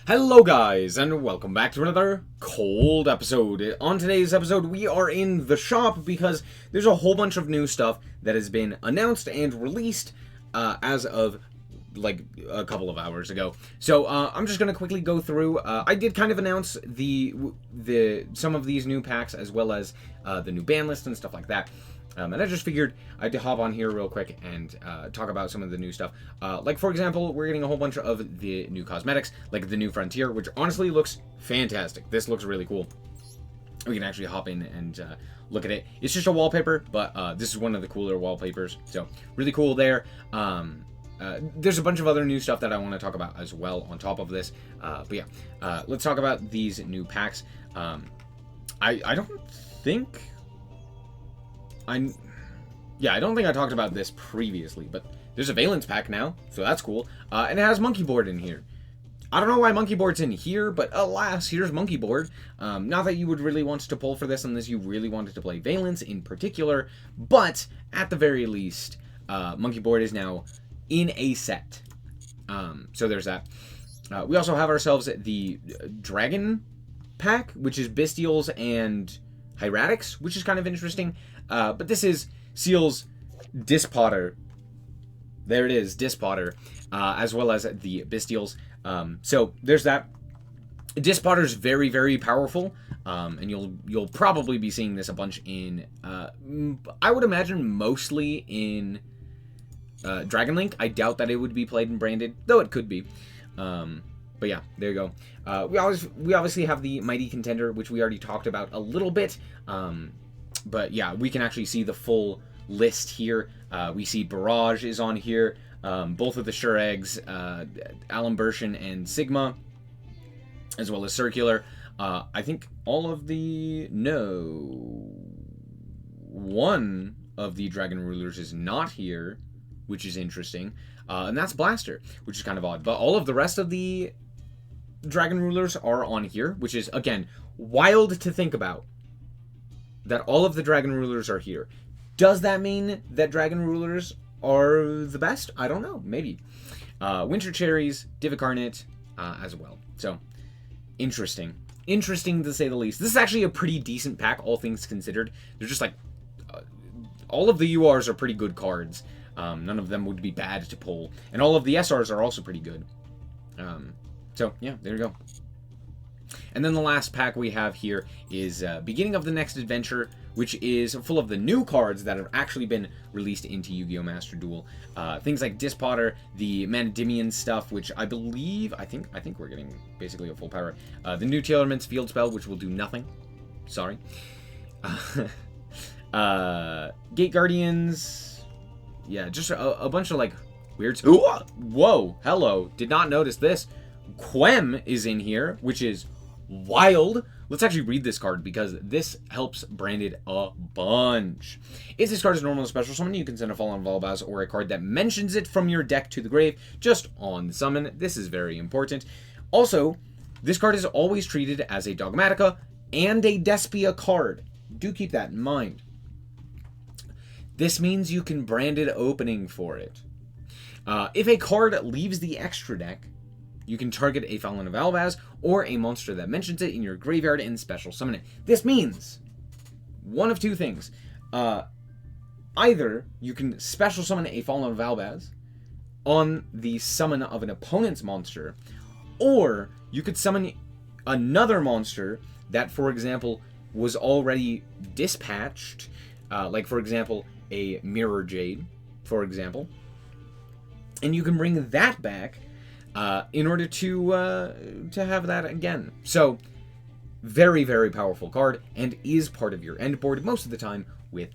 Hello guys, and welcome back to another cold episode. On today's episode, we are in the shop because there's a whole bunch of new stuff that has been announced and released as of like a couple of hours ago. So I'm just gonna quickly go through. I did kind of announce the some of these new packs as well as the new ban list and stuff like that. And I just figured I'd hop on here real quick and talk about some of the new stuff. Like, for example, we're getting a whole bunch of the new cosmetics, like the new Frontier, which honestly looks fantastic. This looks really cool. We can actually hop in and look at it. It's just a wallpaper, but this is one of the cooler wallpapers. So, really cool there. There's a bunch of other new stuff that I want to talk about as well on top of this. But yeah, let's talk about these new packs. I don't think... I don't think I talked about this previously, but there's a Valence pack now, so that's cool. And it has Monkey Board in here. I don't know why Monkey Board's in here, but alas, here's Monkey Board. Not that you would really want to pull for this unless you really wanted to play Valence in particular, but at the very least, Monkey Board is now in a set. So there's that. We also have ourselves the Dragon pack, which is Bestials and Hieratics, which is kind of interesting. But this is Seal's Dispotter. There it is, Dispotter, as well as the Bestials. So there's that. Dispotter's very, very powerful, and you'll probably be seeing this a bunch in. I would imagine mostly in Dragon Link. I doubt that it would be played and branded, though it could be. But yeah, there you go. We obviously have the Mighty Contender, which we already talked about a little bit. But yeah, we can actually see the full list here. We see Barrage is on here. Both of the Shuraigs, Alambertian and Sigma, as well as Circular. I think all of the... No. One of the Dragon Rulers is not here, which is interesting. And that's Blaster, which is kind of odd. But all of the rest of the Dragon Rulers are on here, which is, again, wild to think about. That all of the Dragon Rulers are here. Does that mean that Dragon Rulers are the best? I don't know. Maybe. Winter Cherries, Divicarnate, as well. So, interesting. Interesting to say the least. This is actually a pretty decent pack, all things considered. They're just like... all of the URs are pretty good cards. None of them would be bad to pull. And all of the SRs are also pretty good. So, yeah, there you go. And then the last pack we have here is Beginning of the Next Adventure, which is full of the new cards that have actually been released into Yu-Gi-Oh! Master Duel. Things like Dispotter, the Manadimian stuff, which I think we're getting basically a full power. The new Tailorments Field Spell, which will do nothing. Sorry. Gate Guardians. Yeah, just a bunch of like weird... Whoa, hello. Did not notice this. Quem is in here, which is wild. Let's actually read this card because this helps Branded a bunch. If this card is normal or special summon, you can send a Fallen Volbaz or a card that mentions it from your deck to the grave just on the summon. This is very important. Also, this card is always treated as a Dogmatica and a Despia card. Do keep that in mind. This means you can Branded opening for it. If a card leaves the extra deck, you can target a Fallen of Albaz or a monster that mentions it in your graveyard and special summon it. This means one of two things. Either you can special summon a Fallen of Albaz on the summon of an opponent's monster, or you could summon another monster that, for example, was already dispatched, like, for example, a Mirror Jade, for example, and you can bring that back in order to have that again. So, very, very powerful card, and is part of your end board most of the time with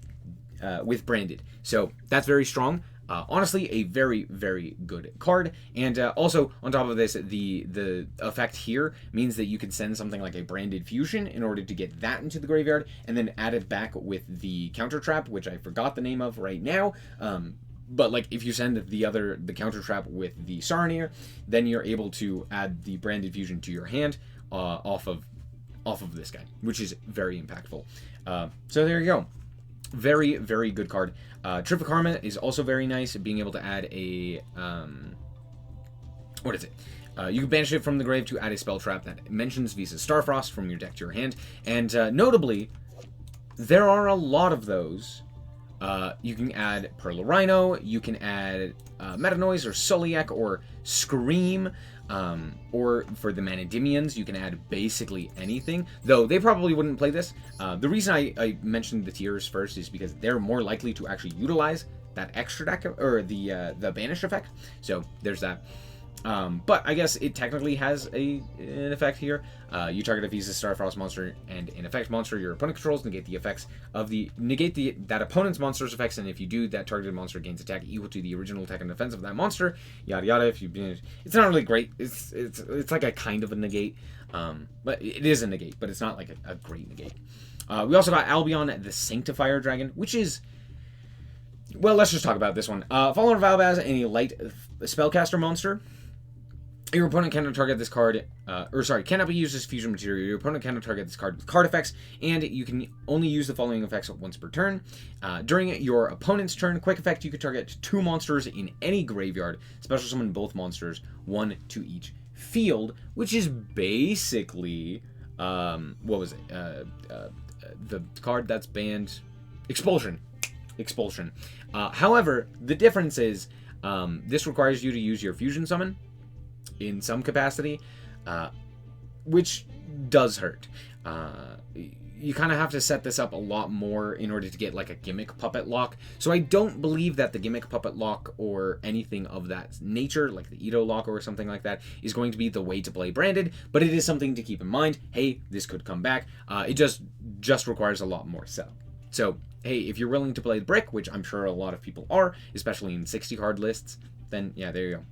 Branded. So, that's very strong. Honestly, a very, very good card. And also, on top of this, the effect here means that you can send something like a Branded Fusion in order to get that into the graveyard, and then add it back with the Counter Trap, which I forgot the name of right now. But like if you send the Counter Trap with the Saronir, then you're able to add the Branded Fusion to your hand off of this guy, which is very impactful. So there you go. Very, very good card. Trip of Karma is also very nice, being able to add a... what is it? You can banish it from the grave to add a spell trap that mentions Visa's Starfrost from your deck to your hand. And notably, there are a lot of those. You can add Pearl Rhino, you can add Meta Noise or Soliak or Scream, or for the Manadimians, you can add basically anything, though they probably wouldn't play this. The reason I mentioned the tiers first is because they're more likely to actually utilize that extra deck, or the banish effect, so there's that. But I guess it technically has an effect here. You target a Visa Starfrost monster and an effect monster your opponent controls, negate that opponent's monster's effects, and if you do, that targeted monster gains attack equal to the original attack and defense of that monster. Yada yada. It's not really great. It's like a kind of a negate, but it is a negate, but it's not like a great negate. We also got Albion the Sanctifier Dragon, which is, well, let's just talk about this one. Follower of Albaz, any light spellcaster monster. Your opponent cannot target this card, cannot be used as fusion material. Your opponent cannot target this card with card effects, and you can only use the following effects once per turn. During your opponent's turn, quick effect, you can target 2 monsters in any graveyard. Special summon both monsters, 1 to each field, which is basically, what was it? The card that's banned, Expulsion. However, the difference is, this requires you to use your fusion summon in some capacity, which does hurt. You kind of have to set this up a lot more in order to get like a gimmick puppet lock. So I don't believe that the gimmick puppet lock or anything of that nature, like the Ito lock or something like that, is going to be the way to play branded, but it is something to keep in mind. Hey, this could come back. It just requires a lot more setup. So hey, if you're willing to play the brick, which I'm sure a lot of people are, especially in 60 card lists, then yeah, there you go.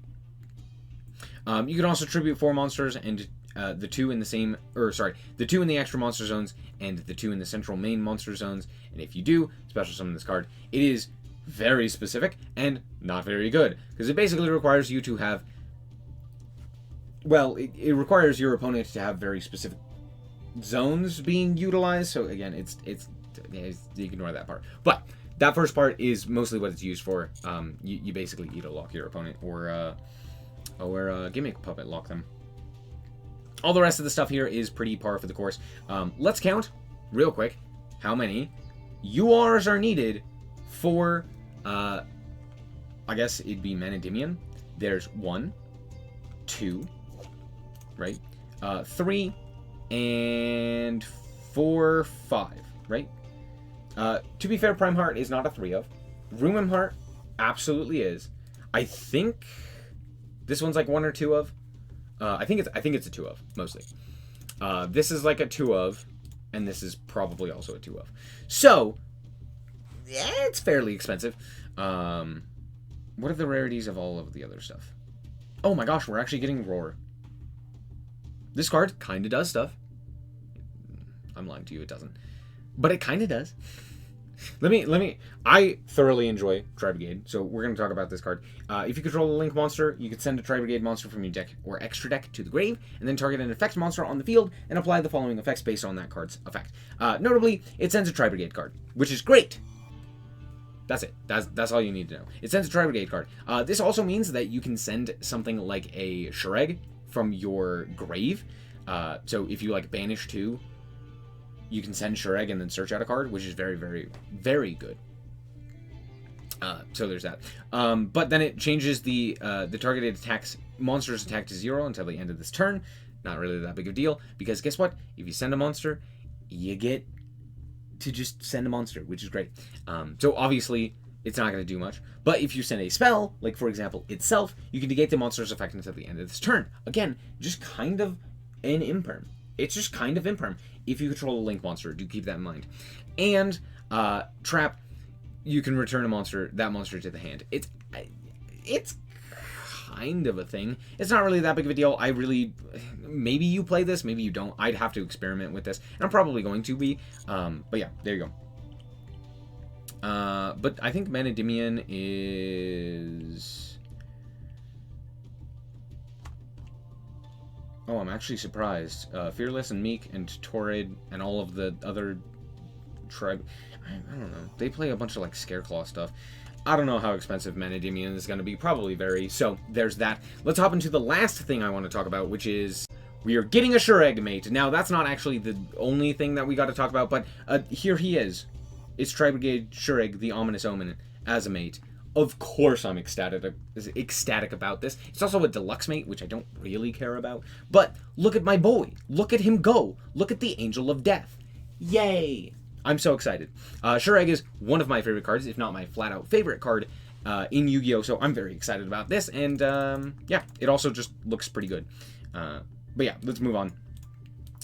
You can also tribute 4 monsters and the 2 in the extra monster zones and the 2 in the central main monster zones. And if you do special summon this card, it is very specific and not very good, because it basically requires you to have, well, it requires your opponent to have very specific zones being utilized. So again, it's you ignore that part, but that first part is mostly what it's used for. You basically Ito lock your opponent, or gimmick puppet lock them. All the rest of the stuff here is pretty par for the course. Let's count real quick how many URs are needed for, I guess it'd be Manadimian. There's 1, 2, right? 3, and 4, 5, right? To be fair, Prime Heart is not a 3 of. Rumim Heart absolutely is. I think this one's like 1 or 2 of. I think it's a 2 of, mostly. This is like a 2 of, and this is probably also a 2 of. So, yeah, it's fairly expensive. What are the rarities of all of the other stuff? Oh my gosh, we're actually getting Roar. This card kind of does stuff. I'm lying to you, it doesn't. But it kind of does. I thoroughly enjoy Tri-brigade, so we're going to talk about this card. If you control a Link monster, you can send a Tri-brigade monster from your deck or extra deck to the grave, and then target an effect monster on the field, and apply the following effects based on that card's effect. Notably, it sends a Tri-brigade card, which is great. That's it. That's all you need to know. It sends a Tri-brigade card. This also means that you can send something like a Shuraig from your grave. So if you like banish 2, you can send Shuraig and then search out a card, which is very, very, very good. So there's that. But then it changes the targeted monster's attack to 0 until the end of this turn. Not really that big of a deal, because guess what? If you send a monster, you get to just send a monster, which is great. So obviously, it's not going to do much. But if you send a spell, like for example, itself, you can negate the monster's effect until the end of this turn. Again, just kind of an imperm. It's just kind of imperm. If you control a Link monster, do keep that in mind. And trap, you can return that monster to the hand. It's kind of a thing. It's not really that big of a deal. Maybe you play this, maybe you don't. I'd have to experiment with this, and I'm probably going to be. But yeah, there you go. But I think Manadimian is... Oh, I'm actually surprised. Fearless and Meek and Torrid and all of the other tribe... I don't know. They play a bunch of, like, Scareclaw stuff. I don't know how expensive Manadimian is going to be. Probably very. So there's that. Let's hop into the last thing I want to talk about, which is we are getting a Shuraig mate. Now, that's not actually the only thing that we got to talk about, but here he is. It's Tri-brigade Shuraig, the Ominous Omen, as a mate. Of course I'm ecstatic about this. It's also a deluxe mate, which I don't really care about. But look at my boy. Look at him go. Look at the Angel of Death. Yay! I'm so excited. Shuraig is one of my favorite cards, if not my flat-out favorite card in Yu-Gi-Oh! So I'm very excited about this. And yeah, it also just looks pretty good. But yeah, let's move on.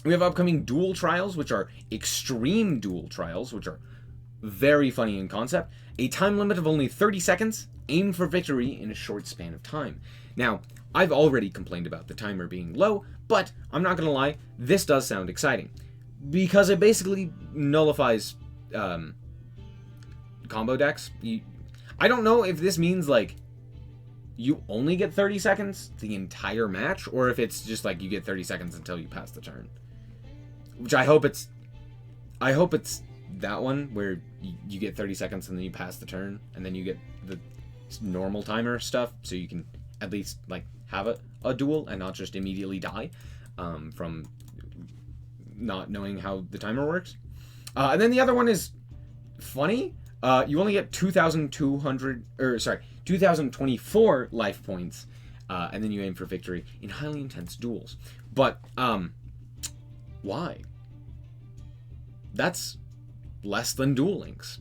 We have upcoming duel trials, which are extreme duel trials, which are very funny in concept. A time limit of only 30 seconds. Aim for victory in a short span of time. Now, I've already complained about the timer being low, but I'm not going to lie, this does sound exciting. Because it basically nullifies combo decks. I don't know if this means, like, you only get 30 seconds the entire match, or if it's just, like, you get 30 seconds until you pass the turn. Which I hope it's that one, where you get 30 seconds and then you pass the turn, and then you get the normal timer stuff, so you can at least, like, have a duel and not just immediately die from not knowing how the timer works. And then the other one is funny. You only get 2,024 life points, and then you aim for victory in highly intense duels. But why? That's less than Duel Links.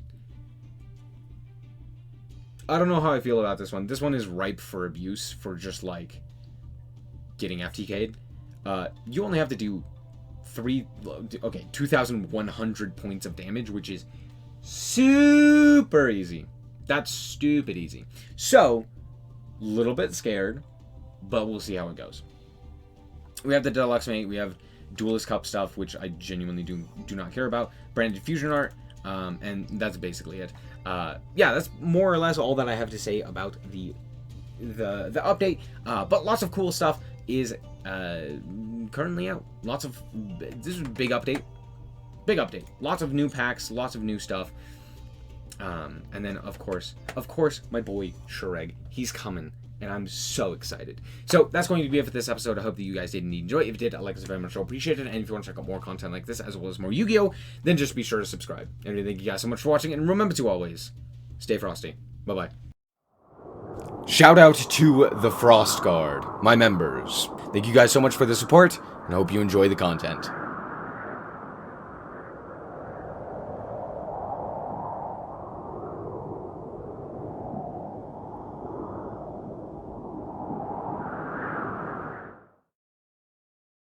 I don't know how I feel about this one. This one is ripe for abuse, for just, like, getting FTK'd. You only have to do 2,100 points of damage, which is super easy. That's stupid easy. So, a little bit scared, but we'll see how it goes. We have the Deluxe Mate, we have Duelist Cup stuff, which I genuinely do not care about. Branded Fusion Art, and that's basically it. Yeah, that's more or less all that I have to say about the update. But lots of cool stuff is currently out. This is a big update. Big update. Lots of new packs, lots of new stuff. And then, of course, my boy Shuraig. He's coming, and I'm so excited. So that's going to be it for this episode. I hope that you guys did indeed enjoy it. If you did, I like this very much. I appreciate it. And if you want to check out more content like this, as well as more Yu-Gi-Oh!, then just be sure to subscribe. And thank you guys so much for watching. And remember to always stay frosty. Bye-bye. Shout out to the Frost Guard, my members. Thank you guys so much for the support, and I hope you enjoy the content.